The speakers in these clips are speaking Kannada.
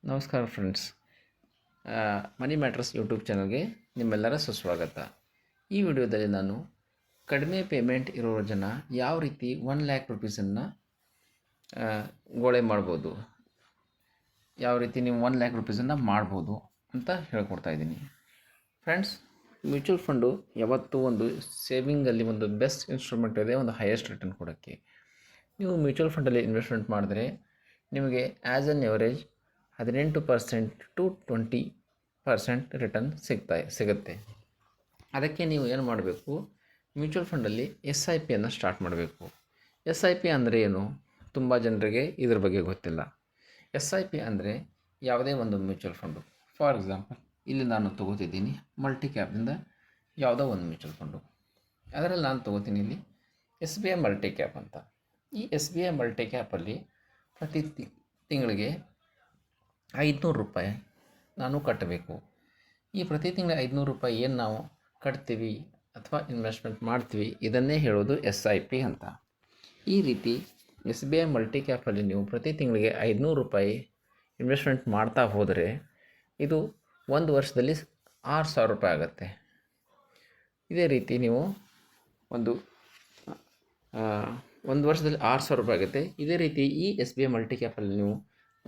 ನಮಸ್ಕಾರ ಫ್ರೆಂಡ್ಸ್. ಮನಿ ಮ್ಯಾಟ್ರಸ್ ಯೂಟ್ಯೂಬ್ ಚಾನಲ್ಗೆ ನಿಮ್ಮೆಲ್ಲರ ಸುಸ್ವಾಗತ. ಈ ವಿಡಿಯೋದಲ್ಲಿ ನಾನು ಕಡಿಮೆ ಪೇಮೆಂಟ್ ಇರೋ ಜನ ಯಾವ ರೀತಿ 1,00,000 ರುಪೀಸನ್ನು ಗೋಳೆ ಮಾಡ್ಬೋದು, ಯಾವ ರೀತಿ ನೀವು 1,00,000 ರುಪೀಸನ್ನು ಮಾಡ್ಬೋದು ಅಂತ ಹೇಳ್ಕೊಡ್ತಾ ಇದ್ದೀನಿ. ಫ್ರೆಂಡ್ಸ್, ಮ್ಯೂಚುವಲ್ ಫಂಡು ಯಾವತ್ತೂ ಒಂದು ಸೇವಿಂಗಲ್ಲಿ ಒಂದು ಬೆಸ್ಟ್ ಇನ್ಸ್ಟ್ರೂಮೆಂಟ್ ಇದೆ, ಒಂದು ಹೈಯೆಸ್ಟ್ ರಿಟರ್ನ್ ಕೊಡೋಕ್ಕೆ. ನೀವು ಮ್ಯೂಚುವಲ್ ಫಂಡಲ್ಲಿ ಇನ್ವೆಸ್ಟ್ಮೆಂಟ್ ಮಾಡಿದ್ರೆ ನಿಮಗೆ as an average 18% to 20% return ಸಿಗುತ್ತೆ. ಅದಕ್ಕೆ ನೀವು ಏನು ಮಾಡಬೇಕು, ಮ್ಯೂಚುವಲ್ ಫಂಡಲ್ಲಿ SIPಯನ್ನು ಸ್ಟಾರ್ಟ್ ಮಾಡಬೇಕು. SIP ಅಂದರೆ ಏನು? ತುಂಬ ಜನರಿಗೆ ಇದ್ರ ಬಗ್ಗೆ ಗೊತ್ತಿಲ್ಲ. SIP ಅಂದರೆ ಯಾವುದೇ ಒಂದು ಮ್ಯೂಚುವಲ್ ಫಂಡು. ಫಾರ್ ಎಕ್ಸಾಂಪಲ್, ಇಲ್ಲಿ ನಾನು ತೊಗೋತಿದ್ದೀನಿ ಮಲ್ಟಿ ಕ್ಯಾಪಿಂದ ಯಾವುದೋ ಒಂದು ಮ್ಯೂಚುವಲ್ ಫಂಡು. ಅದರಲ್ಲಿ ನಾನು ತೊಗೋತೀನಿ ಇಲ್ಲಿ SBI ಮಲ್ಟಿ ಕ್ಯಾಪ್ ಅಂತ. ಈ SBI ಮಲ್ಟಿ ಕ್ಯಾಪಲ್ಲಿ ಪ್ರತಿ ತಿಂಗಳಿಗೆ 500 ರೂಪಾಯಿ ನಾನು ಕಟ್ಟಬೇಕು. ಈ ಪ್ರತಿ ತಿಂಗಳು 500 ರೂಪಾಯಿ ಏನು ನಾವು ಕಟ್ತೀವಿ ಅಥವಾ ಇನ್ವೆಸ್ಟ್ಮೆಂಟ್ ಮಾಡ್ತೀವಿ, ಇದನ್ನೇ ಹೇಳೋದು SIP ಅಂತ. ಈ ರೀತಿ SBI ಮಲ್ಟಿ ಕ್ಯಾಪಲ್ಲಿ ನೀವು ಪ್ರತಿ ತಿಂಗಳಿಗೆ 500 ರೂಪಾಯಿ ಇನ್ವೆಸ್ಟ್ಮೆಂಟ್ ಮಾಡ್ತಾ ಹೋದರೆ ಇದು ಒಂದು ವರ್ಷದಲ್ಲಿ 6,000 ರೂಪಾಯಿ ಆಗುತ್ತೆ. ಇದೇ ರೀತಿ ನೀವು ಒಂದು ವರ್ಷದಲ್ಲಿ 6,000 ರೂಪಾಯಿ ಆಗುತ್ತೆ. ಇದೇ ರೀತಿ ಈ SBI ಮಲ್ಟಿ ಕ್ಯಾಪಲ್ಲಿ ನೀವು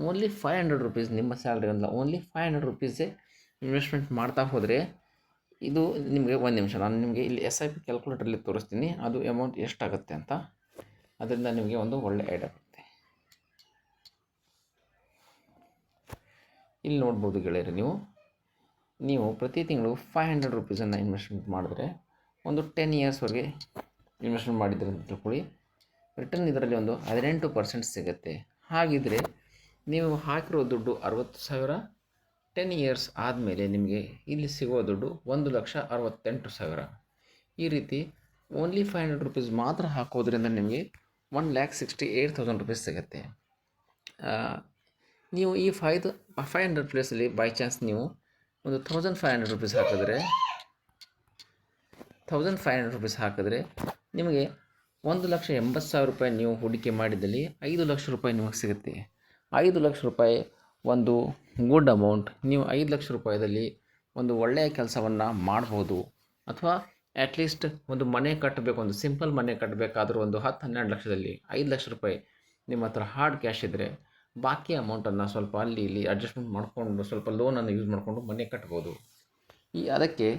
ಓನ್ಲಿ 500 ರುಪೀಸ್, ನಿಮ್ಮ ಸ್ಯಾಲ್ರಿ ಅಲ್ಲ, ಓನ್ಲಿ 500 ರುಪೀಸೇ ಇನ್ವೆಸ್ಟ್ಮೆಂಟ್ ಮಾಡ್ತಾ ಹೋದರೆ ಇದು ನಿಮಗೆ ಒಂದು ನಿಮಿಷ ನಾನು ನಿಮಗೆ ಇಲ್ಲಿ SIP ಕ್ಯಾಲ್ಕುಲೇಟರಲ್ಲಿ ತೋರಿಸ್ತೀನಿ, ಅದು ಅಮೌಂಟ್ ಎಷ್ಟಾಗುತ್ತೆ ಅಂತ. ಅದರಿಂದ ನಿಮಗೆ ಒಂದು ಒಳ್ಳೆ ಐಡಿಯಾ ಬರುತ್ತೆ. ಇಲ್ಲಿ ನೋಡ್ಬೋದು ಗೆಳೆಯರೆ, ನೀವು ಪ್ರತಿ ತಿಂಗಳು 500 ರುಪೀಸನ್ನು ಇನ್ವೆಸ್ಟ್ಮೆಂಟ್ ಮಾಡಿದ್ರೆ ಒಂದು 10 ಇಯರ್ಸ್ವರೆಗೆ ಇನ್ವೆಸ್ಟ್ಮೆಂಟ್ ಮಾಡಿದ್ರೆ ಅಂತ ತಿಳ್ಕೊಳ್ಳಿ, ರಿಟರ್ನ್ ಇದರಲ್ಲಿ ಒಂದು 18% ಸಿಗುತ್ತೆ. ಹಾಗಿದ್ರೆ ನೀವು ಹಾಕಿರೋ ದುಡ್ಡು 60,000, 10 ಇಯರ್ಸ್ ಆದಮೇಲೆ ನಿಮಗೆ ಇಲ್ಲಿ ಸಿಗೋ ದುಡ್ಡು 1,68,000. ಈ ರೀತಿ ಓನ್ಲಿ 500 ರುಪೀಸ್ ಮಾತ್ರ ಹಾಕೋದ್ರಿಂದ ನಿಮಗೆ 1,68,000 ರುಪೀಸ್ ಸಿಗುತ್ತೆ. ನೀವು ಈ 500 ಪ್ಲೇಸಲ್ಲಿ ಬೈ ಚಾನ್ಸ್ ನೀವು ಒಂದು 1,500 ರುಪೀಸ್ ಹಾಕಿದ್ರೆ 1,500 ರುಪೀಸ್ ಹಾಕಿದ್ರೆ ನಿಮಗೆ 1,80,000 ರೂಪಾಯಿ ನೀವು ಹೂಡಿಕೆ ಮಾಡಿದಲ್ಲಿ 5 ಲಕ್ಷ ರೂಪಾಯಿ ನಿಮಗೆ ಸಿಗುತ್ತೆ. 5 ಲಕ್ಷ ರೂಪಾಯಿ ಒಂದು ಗುಡ್ ಅಮೌಂಟ್. ನೀವು 5 ಲಕ್ಷ ರೂಪಾಯಿದಲ್ಲಿ ಒಂದು ಒಳ್ಳೆಯ ಕೆಲಸವನ್ನು ಮಾಡ್ಬೋದು. ಅಥವಾ ಅಟ್ಲೀಸ್ಟ್ ಒಂದು ಮನೆ ಕಟ್ಟಬೇಕು, ಒಂದು ಸಿಂಪಲ್ ಮನೆ ಕಟ್ಟಬೇಕಾದ್ರೂ ಒಂದು 10-12 ಲಕ್ಷದಲ್ಲಿ 5 ಲಕ್ಷ ರೂಪಾಯಿ ನಿಮ್ಮ ಹತ್ರ ಹಾರ್ಡ್ ಕ್ಯಾಶ್ ಇದ್ದರೆ ಬಾಕಿ ಅಮೌಂಟನ್ನು ಸ್ವಲ್ಪ ಅಲ್ಲಿ ಇಲ್ಲಿ ಅಡ್ಜಸ್ಟ್ಮೆಂಟ್ ಮಾಡಿಕೊಂಡು ಸ್ವಲ್ಪ ಲೋನನ್ನು ಯೂಸ್ ಮಾಡಿಕೊಂಡು ಮನೆ ಕಟ್ಬೋದು. ಅದಕ್ಕೆ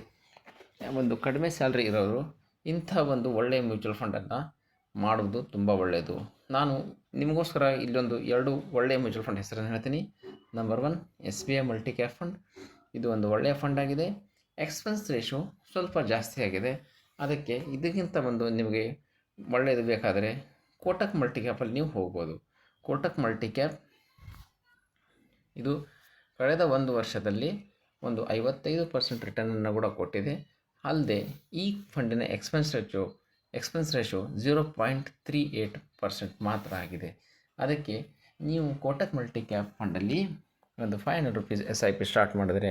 ಒಂದು ಕಡಿಮೆ ಸ್ಯಾಲ್ರಿ ಇರೋರು ಇಂಥ ಒಂದು ಒಳ್ಳೆಯ ಮ್ಯೂಚುವಲ್ ಫಂಡನ್ನು ಮಾಡೋದು ತುಂಬ ಒಳ್ಳೆಯದು. ನಾನು ನಿಮಗೋಸ್ಕರ ಇಲ್ಲೊಂದು 2 ಒಳ್ಳೆಯ ಮ್ಯೂಚುವಲ್ ಫಂಡ್ ಹೆಸರನ್ನು ಹೇಳ್ತೀನಿ. Number 1 SBI multi cap fund. ಇದು ಒಂದು ಒಳ್ಳೆಯ ಫಂಡ್ ಆಗಿದೆ. ಎಕ್ಸ್ಪೆನ್ಸ್ ರೇಷೋ ಸ್ವಲ್ಪ ಜಾಸ್ತಿ ಆಗಿದೆ. ಅದಕ್ಕೆ ಇದಕ್ಕಿಂತ ಒಂದು ನಿಮಗೆ ಒಳ್ಳೆಯದು ಬೇಕಾದರೆ ಕೋಟಕ್ ಮಲ್ಟಿ ಕ್ಯಾಪಲ್ಲಿ ನೀವು ಹೋಗ್ಬೋದು. ಕೋಟಕ್ ಮಲ್ಟಿ ಕ್ಯಾಪ್ ಇದು ಕಳೆದ ಒಂದು ವರ್ಷದಲ್ಲಿ ಒಂದು 55% ರಿಟರ್ನನ್ನು ಕೂಡ ಕೊಟ್ಟಿದೆ. ಅಲ್ಲದೆ ಈ ಫಂಡಿನ ಎಕ್ಸ್ಪೆನ್ಸ್ ರೇಷೋ 0.38% ಮಾತ್ರ ಆಗಿದೆ. ಅದಕ್ಕೆ ನೀವು ಕೋಟಕ್ ಮಲ್ಟಿ ಕ್ಯಾಪ್ ಫಂಡಲ್ಲಿ ಒಂದು 500 ರುಪೀಸ್ SIP ಸ್ಟಾರ್ಟ್ ಮಾಡಿದ್ರೆ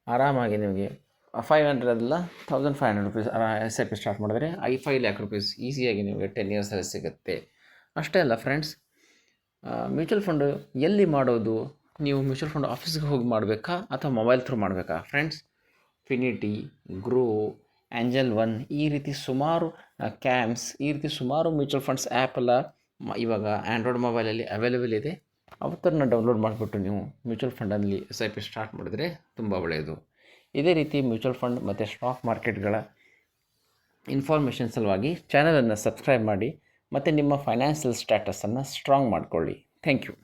ಆರಾಮಾಗಿ ನಿಮಗೆ 500 ಅಲ್ಲ 1,500 ರುಪೀಸ್ SIP ಸ್ಟಾರ್ಟ್ ಮಾಡಿದ್ರೆ 5 ಲ್ಯಾಕ್ ರುಪೀಸ್ ಈಸಿಯಾಗಿ ನಿಮಗೆ 10 ಇಯರ್ಸಲ್ಲಿ ಸಿಗುತ್ತೆ. ಅಷ್ಟೇ ಅಲ್ಲ ಫ್ರೆಂಡ್ಸ್, ಮ್ಯೂಚುವಲ್ ಫಂಡು ಎಲ್ಲಿ ಮಾಡೋದು? ನೀವು ಮ್ಯೂಚುವಲ್ ಫಂಡ್ ಆಫೀಸ್ಗೆ ಹೋಗಿ ಮಾಡಬೇಕಾ ಅಥವಾ ಮೊಬೈಲ್ ಥ್ರೂ ಮಾಡಬೇಕಾ? ಫ್ರೆಂಡ್ಸ್, ಫಿನಿಟಿ, ಗ್ರೋ, ಏಂಜಲ್ ಒನ್, ಈ ರೀತಿ ಸುಮಾರು ಕ್ಯಾಮ್ಸ್, ಈ ರೀತಿ ಸುಮಾರು ಮ್ಯೂಚುವಲ್ ಫಂಡ್ಸ್ ಆ್ಯಪೆಲ್ಲ ಇವಾಗ ಆ್ಯಂಡ್ರಾಯ್ಡ್ ಮೊಬೈಲಲ್ಲಿ ಅವೈಲೇಬಲ್ ಇದೆ. ಅವತ್ತನ್ನು ಡೌನ್ಲೋಡ್ ಮಾಡಿಬಿಟ್ಟು ನೀವು ಮ್ಯೂಚುವಲ್ ಫಂಡಲ್ಲಿ SIP ಸ್ಟಾರ್ಟ್ ಮಾಡಿದ್ರೆ ತುಂಬ ಒಳ್ಳೆಯದು. ಇದೇ ರೀತಿ ಮ್ಯೂಚುವಲ್ ಫಂಡ್ ಮತ್ತು ಸ್ಟಾಕ್ ಮಾರ್ಕೆಟ್ಗಳ ಇನ್ಫಾರ್ಮೇಷನ್ ಸಲುವಾಗಿ ಚಾನಲನ್ನು ಸಬ್ಸ್ಕ್ರೈಬ್ ಮಾಡಿ ಮತ್ತು ನಿಮ್ಮ ಫೈನಾನ್ಷಿಯಲ್ ಸ್ಟ್ಯಾಟಸನ್ನು ಸ್ಟ್ರಾಂಗ್ ಮಾಡಿಕೊಳ್ಳಿ. Thank you.